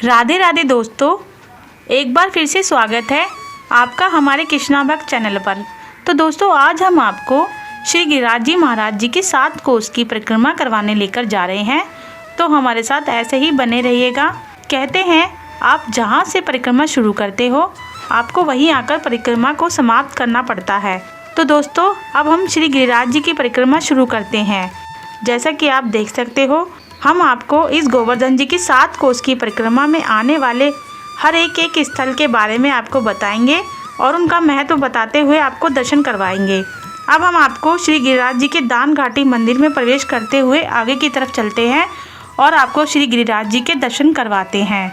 राधे राधे दोस्तों, एक बार फिर से स्वागत है आपका हमारे कृष्णा भक्त चैनल पर। तो दोस्तों, आज हम आपको श्री गिरिराज जी महाराज जी की 7 कोस की परिक्रमा करवाने लेकर जा रहे हैं। तो हमारे साथ ऐसे ही बने रहिएगा। कहते हैं आप जहां से परिक्रमा शुरू करते हो आपको वहीं आकर परिक्रमा को समाप्त करना पड़ता है। तो दोस्तों, अब हम श्री गिरिराज जी की परिक्रमा शुरू करते हैं। जैसा कि आप देख सकते हो, हम आपको इस गोवर्धन जी की 7 कोस की परिक्रमा में आने वाले हर एक स्थल के बारे में आपको बताएंगे और उनका महत्व बताते हुए आपको दर्शन करवाएंगे। अब हम आपको श्री गिरिराज जी के दान घाटी मंदिर में प्रवेश करते हुए आगे की तरफ चलते हैं और आपको श्री गिरिराज जी के दर्शन करवाते हैं।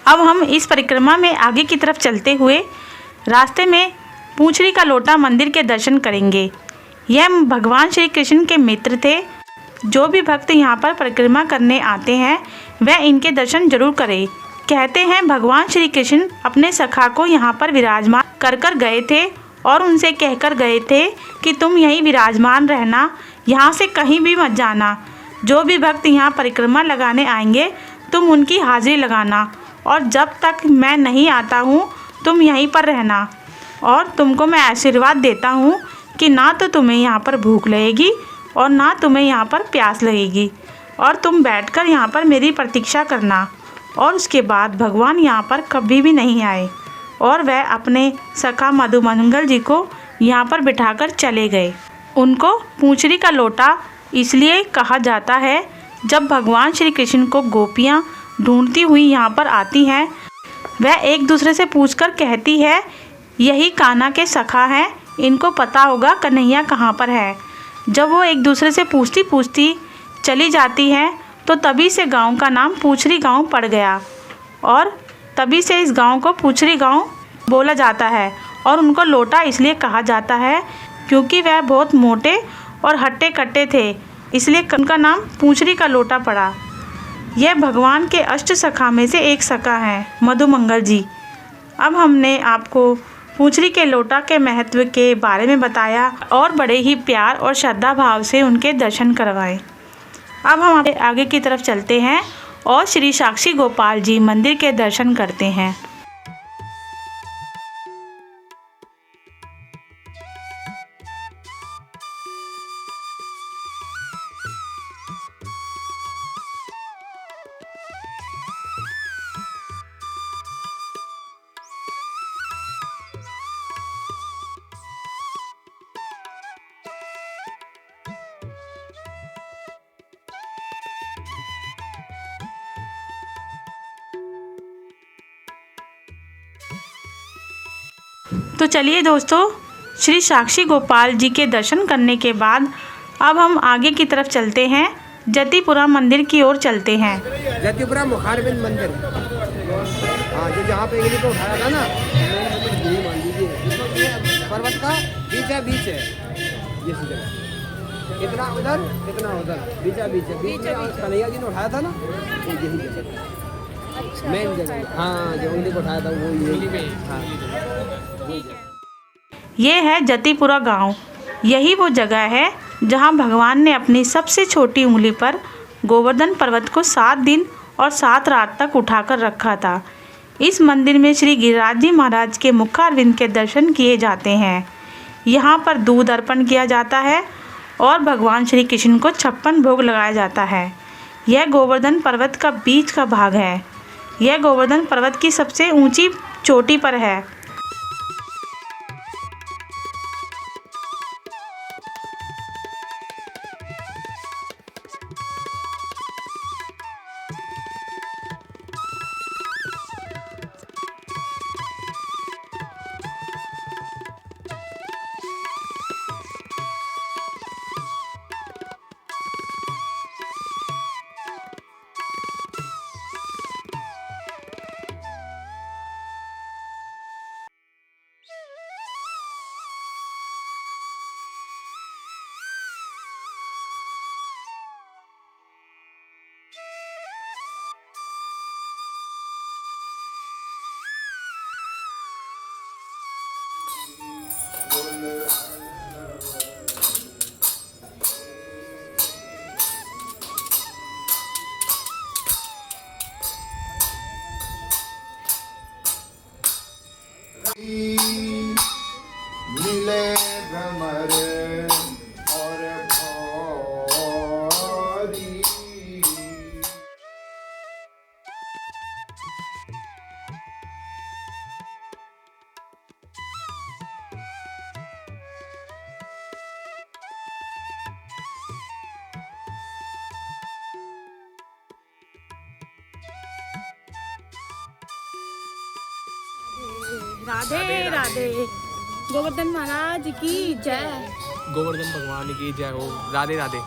अब हम इस परिक्रमा में आगे की तरफ चलते हुए रास्ते में पूंछड़ी का लोटा मंदिर के दर्शन करेंगे। यह भगवान श्री कृष्ण के मित्र थे। जो भी भक्त यहाँ पर परिक्रमा करने आते हैं वह इनके दर्शन जरूर करें। कहते हैं भगवान श्री कृष्ण अपने सखा को यहाँ पर विराजमान कर गए थे और उनसे कहकर गए थे कि तुम यहीं विराजमान रहना, यहाँ से कहीं भी मत जाना। जो भी भक्त यहाँ परिक्रमा लगाने आएंगे तुम उनकी हाजिरी लगाना और जब तक मैं नहीं आता हूँ तुम यहीं पर रहना। और तुमको मैं आशीर्वाद देता हूँ कि ना तो तुम्हें यहाँ पर भूख लगेगी और ना तुम्हें यहाँ पर प्यास लगेगी, और तुम बैठकर यहाँ पर मेरी प्रतीक्षा करना। और उसके बाद भगवान यहाँ पर कभी भी नहीं आए और वह अपने सखा मधुमंगल जी को यहाँ पर बिठाकर चले गए। उनको पूंछड़ी का लोटा इसलिए कहा जाता है, जब भगवान श्री कृष्ण को गोपियाँ ढूंढती हुई यहाँ पर आती हैं, वह एक दूसरे से पूछकर कहती है, यही कान्हा के सखा हैं, इनको पता होगा कन्हैया कहाँ पर है। जब वो एक दूसरे से पूछती पूछती चली जाती हैं, तो तभी से गांव का नाम पूछड़ी गांव पड़ गया और तभी से इस गांव को पूछड़ी गांव बोला जाता है। और उनको लोटा इसलिए कहा जाता है क्योंकि वह बहुत मोटे और हट्टे कट्टे थे, इसलिए उनका नाम पूछड़ी का लोटा पड़ा। यह भगवान के अष्ट सखा में से एक सखा हैं, मधुमंगल जी। अब हमने आपको पूंछड़ी के लोटा के महत्व के बारे में बताया और बड़े ही प्यार और श्रद्धा भाव से उनके दर्शन करवाए। अब हम आगे की तरफ चलते हैं और श्री साक्षी गोपाल जी मंदिर के दर्शन करते हैं। तो चलिए दोस्तों, श्री साक्षी गोपाल जी के दर्शन करने के बाद अब हम आगे की तरफ चलते हैं, जतिपुरा मंदिर की ओर चलते हैं। जतिपुरा मुखारबिंद मंदिर, हाँ, जो जहाँ पे इनको उठाया था ना, मान लीजिए पर्वत का बीच है ये जगह, इतना उधर इतना उधर, बीच में कन्हैया जी ने उठाया था ना, तो यही जगह मेन जगह, हाँ, जो उंगली को उठाया था वो यही। हाँ, ये है जतिपुरा गांव। यही वो जगह है जहां भगवान ने अपनी सबसे छोटी उंगली पर गोवर्धन पर्वत को 7 दिन और 7 रात तक उठाकर रखा था। इस मंदिर में श्री गिरिराज जी महाराज के मुखारविंद के दर्शन किए जाते हैं। यहाँ पर दूध अर्पण किया जाता है और भगवान श्री कृष्ण को 56 भोग लगाया जाता है। यह गोवर्धन पर्वत का बीच का भाग है। यह गोवर्धन पर्वत की सबसे ऊंची चोटी पर है। मिले भ्रमर और भारी, राधे राधे। गोवर्धन महाराज की जय। गोवर्धन भगवान की जय हो। राधे राधे।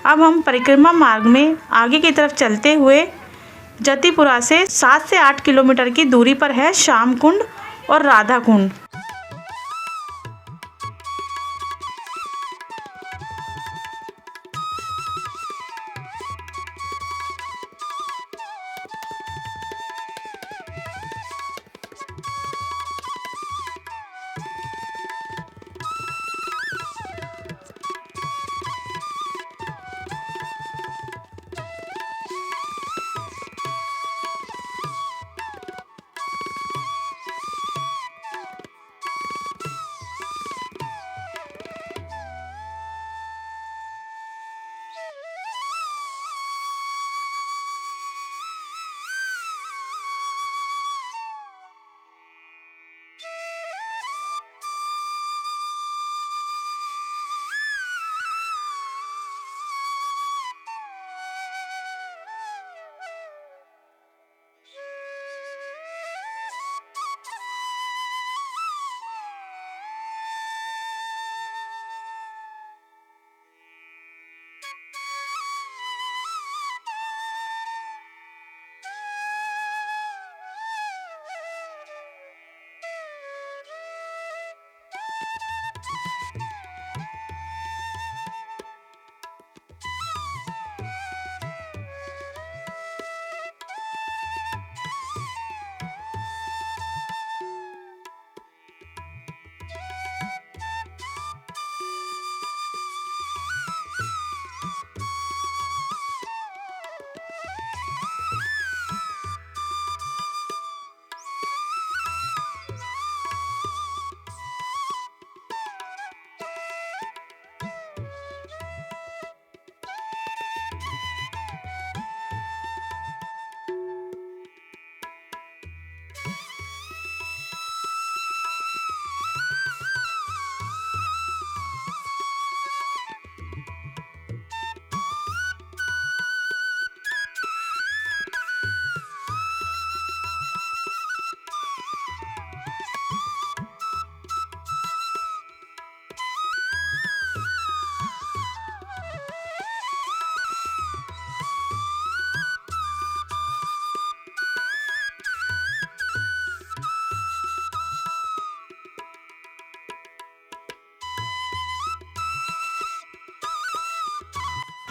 अब हम परिक्रमा मार्ग में आगे की तरफ चलते हुए जतिपुरा से 7 से 8 किलोमीटर की दूरी पर है श्याम कुंड और राधा कुंड।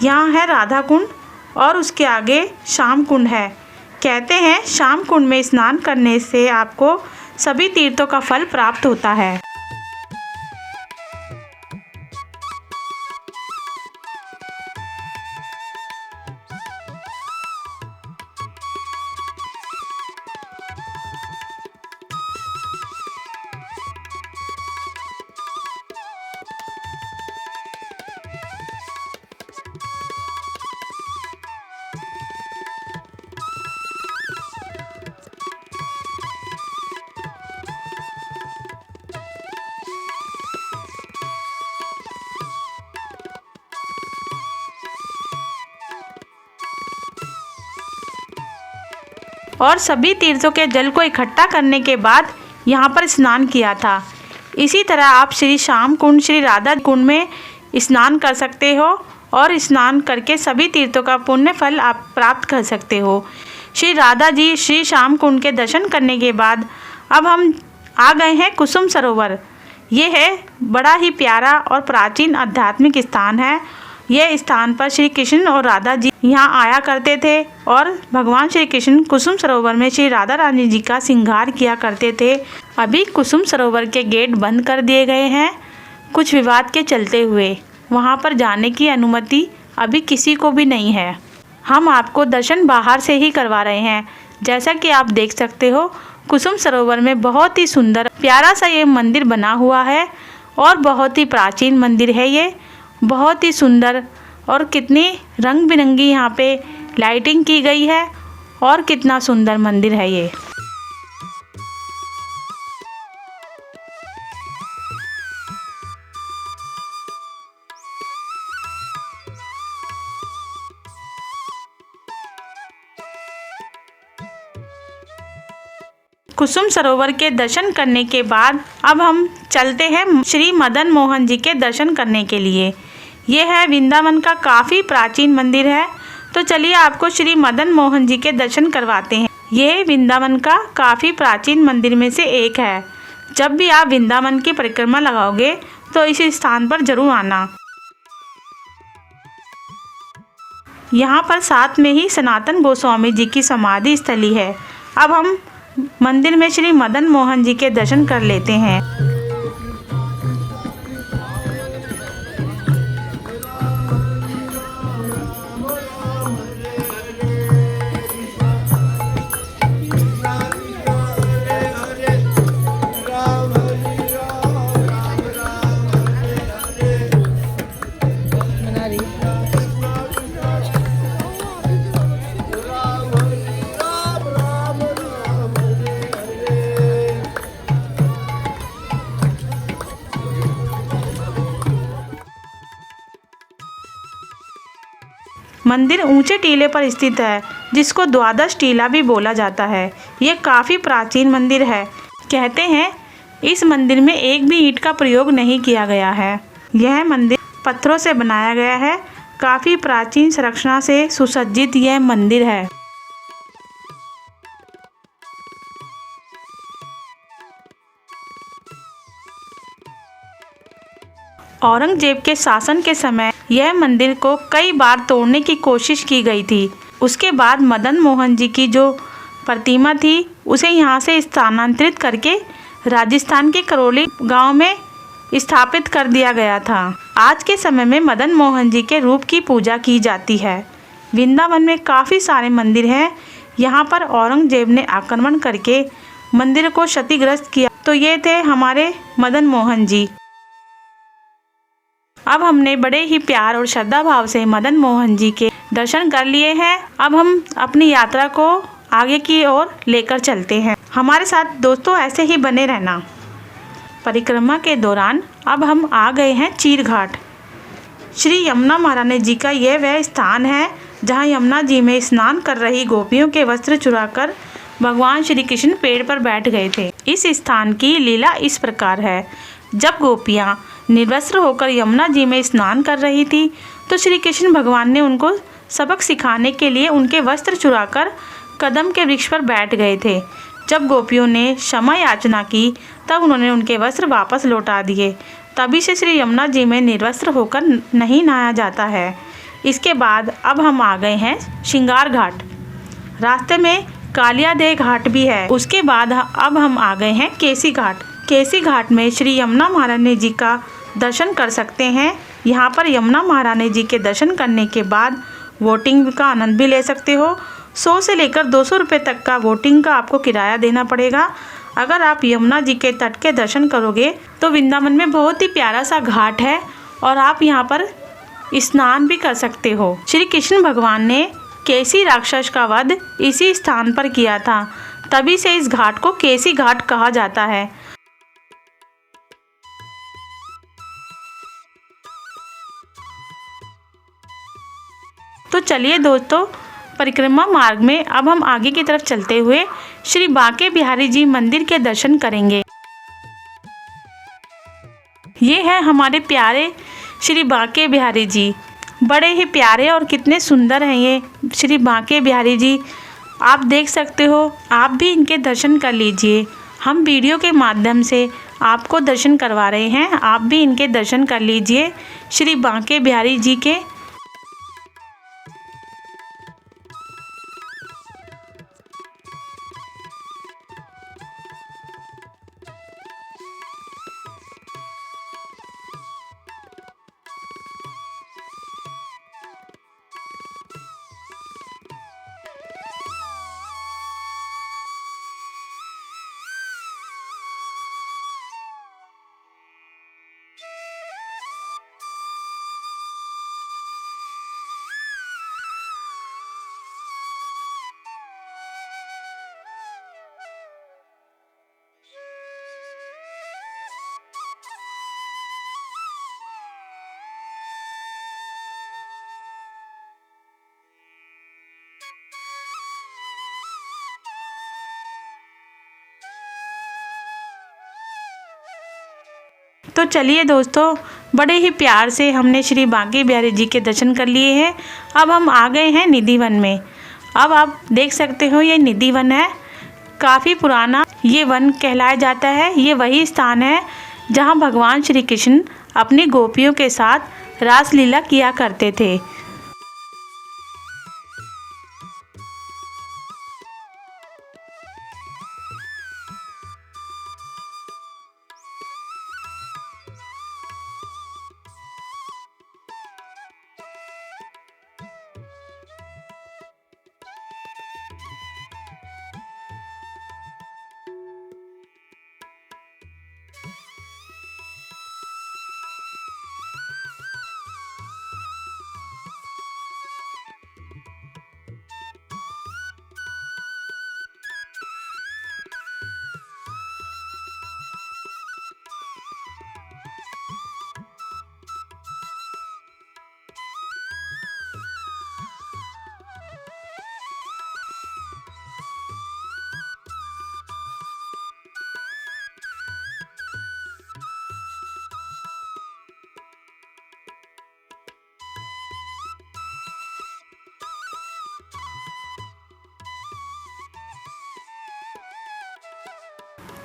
यहाँ है राधा कुंड और उसके आगे श्याम कुंड है। कहते हैं श्याम कुंड में स्नान करने से आपको सभी तीर्थों का फल प्राप्त होता है। और सभी तीर्थों के जल को इकट्ठा करने के बाद यहाँ पर स्नान किया था। इसी तरह आप श्री श्याम कुंड, श्री राधा कुंड में स्नान कर सकते हो और स्नान करके सभी तीर्थों का पुण्य फल आप प्राप्त कर सकते हो। श्री राधा जी श्री श्याम कुंड के दर्शन करने के बाद अब हम आ गए हैं कुसुम सरोवर। ये है बड़ा ही प्यारा और प्राचीन आध्यात्मिक स्थान है। यह स्थान पर श्री कृष्ण और राधा जी यहाँ आया करते थे और भगवान श्री कृष्ण कुसुम सरोवर में श्री राधा रानी जी का श्रृंगार किया करते थे। अभी कुसुम सरोवर के गेट बंद कर दिए गए हैं कुछ विवाद के चलते हुए। वहाँ पर जाने की अनुमति अभी किसी को भी नहीं है। हम आपको दर्शन बाहर से ही करवा रहे हैं। जैसा कि आप देख सकते हो कुसुम सरोवर में बहुत ही सुंदर प्यारा सा ये मंदिर बना हुआ है और बहुत ही प्राचीन मंदिर है। ये बहुत ही सुंदर और कितनी रंग बिरंगी यहाँ पे लाइटिंग की गई है और कितना सुंदर मंदिर है ये। कुसुम सरोवर के दर्शन करने के बाद अब हम चलते हैं श्री मदन मोहन जी के दर्शन करने के लिए। ये है वृंदावन का काफ़ी प्राचीन मंदिर है। तो चलिए आपको श्री मदन मोहन जी के दर्शन करवाते हैं। ये वृंदावन का काफ़ी प्राचीन मंदिर में से एक है। जब भी आप वृंदावन की परिक्रमा लगाओगे तो इस स्थान पर जरूर आना। यहाँ पर साथ में ही सनातन गोस्वामी जी की समाधि स्थली है। अब हम मंदिर में श्री मदन मोहन जी के दर्शन कर लेते हैं। मंदिर ऊंचे टीले पर स्थित है, जिसको द्वादश टीला भी बोला जाता है। ये काफ़ी प्राचीन मंदिर है। कहते हैं इस मंदिर में एक भी ईंट का प्रयोग नहीं किया गया है। यह मंदिर पत्थरों से बनाया गया है। काफ़ी प्राचीन संरचना से सुसज्जित यह मंदिर है। औरंगजेब के शासन के समय यह मंदिर को कई बार तोड़ने की कोशिश की गई थी। उसके बाद मदन मोहन जी की जो प्रतिमा थी उसे यहाँ से स्थानांतरित करके राजस्थान के करौली गांव में स्थापित कर दिया गया था। आज के समय में मदन मोहन जी के रूप की पूजा की जाती है। वृंदावन में काफ़ी सारे मंदिर हैं। यहाँ पर औरंगजेब ने आक्रमण करके मंदिर को क्षतिग्रस्त किया। तो ये थे हमारे मदन मोहन जी। अब हमने बड़े ही प्यार और श्रद्धा भाव से मदन मोहन जी के दर्शन कर लिए हैं। अब हम अपनी यात्रा को आगे की ओर लेकर चलते हैं। हमारे साथ दोस्तों ऐसे ही बने रहना। परिक्रमा के दौरान अब हम आ गए हैं चीर घाट। श्री यमुना महारानी जी का यह वह स्थान है जहाँ यमुना जी में स्नान कर रही गोपियों के वस्त्र चुराकर भगवान श्री कृष्ण पेड़ पर बैठ गए थे। इस स्थान की लीला इस प्रकार है। जब गोपियाँ निर्वस्त्र होकर यमुना जी में स्नान कर रही थी तो श्री कृष्ण भगवान ने उनको सबक सिखाने के लिए उनके वस्त्र चुराकर कदम के वृक्ष पर बैठ गए थे। जब गोपियों ने क्षमा याचना की तब उन्होंने उनके वस्त्र वापस लौटा दिए। तभी से श्री यमुना जी में निर्वस्त्र होकर नहीं नहाया जाता है। इसके बाद अब हम आ गए हैं श्रृंगार घाट। रास्ते में कालियादेह घाट भी है। उसके बाद अब हम आ गए हैं केसी घाट। केसी घाट में श्री यमुना महारानी जी का दर्शन कर सकते हैं। यहाँ पर यमुना महारानी जी के दर्शन करने के बाद वोटिंग का आनंद भी ले सकते हो। 100 से लेकर 200 रुपये तक का वोटिंग का आपको किराया देना पड़ेगा। अगर आप यमुना जी के तट के दर्शन करोगे तो वृंदावन में बहुत ही प्यारा सा घाट है और आप यहाँ पर स्नान भी कर सकते हो। श्री कृष्ण भगवान ने केसी राक्षस का वध इसी स्थान पर किया था। तभी से इस घाट को केसी घाट कहा जाता है। तो चलिए दोस्तों, परिक्रमा मार्ग में अब हम आगे की तरफ चलते हुए श्री बांके बिहारी जी मंदिर के दर्शन करेंगे। ये है हमारे प्यारे श्री बांके बिहारी जी। बड़े ही प्यारे और कितने सुंदर हैं ये श्री बांके बिहारी जी। आप देख सकते हो, आप भी इनके दर्शन कर लीजिए। हम वीडियो के माध्यम से आपको दर्शन करवा रहे हैं, आप भी इनके दर्शन कर लीजिए श्री बांके बिहारी जी के। तो चलिए दोस्तों, बड़े ही प्यार से हमने श्री बांके बिहारी जी के दर्शन कर लिए हैं। अब हम आ गए हैं निधि वन में। अब आप देख सकते हो ये निधि वन है। काफ़ी पुराना ये वन कहलाया जाता है। ये वही स्थान है जहाँ भगवान श्री कृष्ण अपनी गोपियों के साथ रासलीला किया करते थे।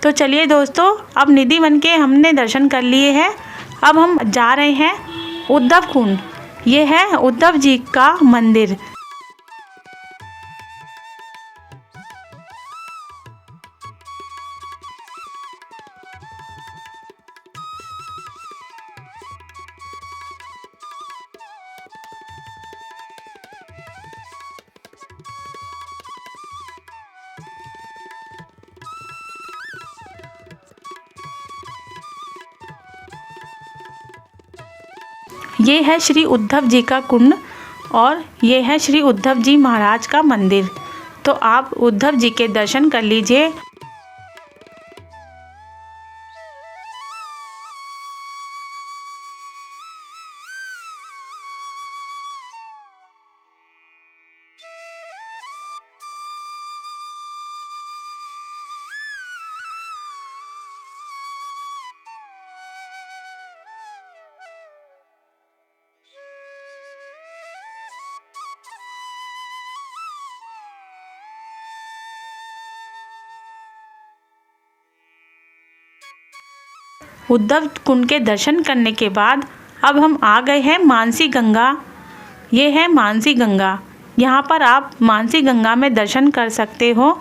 तो चलिए दोस्तों, अब निधि वन के हमने दर्शन कर लिए हैं। अब हम जा रहे हैं उद्धव कुंड। ये है उद्धव जी का मंदिर। ये है श्री उद्धव जी का कुंड और ये है श्री उद्धव जी महाराज का मंदिर। तो आप उद्धव जी के दर्शन कर लीजिए। उद्धव कुंड के दर्शन करने के बाद अब हम आ गए हैं मानसी गंगा। ये है मानसी गंगा। यहाँ पर आप मानसी गंगा में दर्शन कर सकते हो।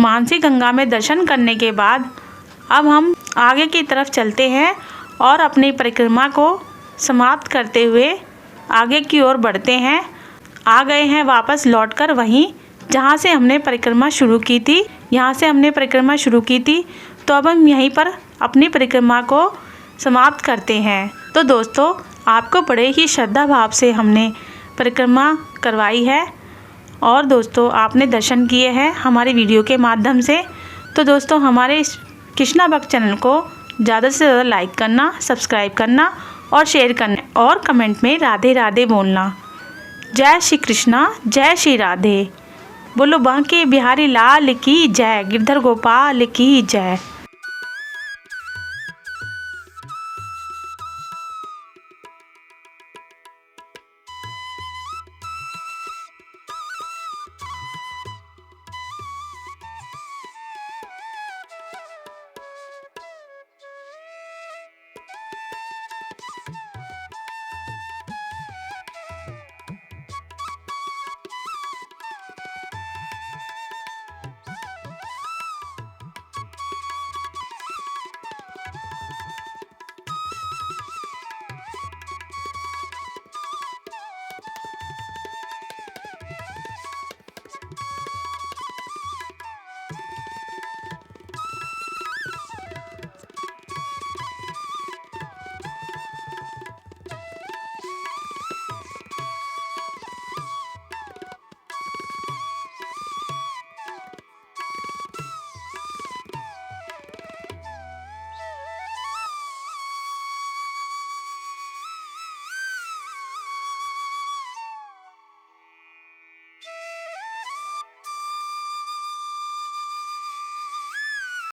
मानसी गंगा में दर्शन करने के बाद अब हम आगे की तरफ चलते हैं और अपनी परिक्रमा को समाप्त करते हुए आगे की ओर बढ़ते हैं। आ गए हैं वापस लौटकर वहीं जहाँ से हमने परिक्रमा शुरू की थी। यहाँ से हमने परिक्रमा शुरू की थी, तो अब हम यहीं पर अपनी परिक्रमा को समाप्त करते हैं। तो दोस्तों, आपको बड़े ही श्रद्धा भाव से हमने परिक्रमा करवाई है और दोस्तों आपने दर्शन किए हैं हमारी वीडियो के माध्यम से। तो दोस्तों, हमारे इस कृष्णा भक्त चैनल को ज़्यादा से ज़्यादा लाइक करना, सब्सक्राइब करना और शेयर करना और कमेंट में राधे राधे बोलना। जय श्री कृष्णा, जय श्री राधे। बोलो बांके बिहारी लाल की जय, गिरधर गोपाल की जय।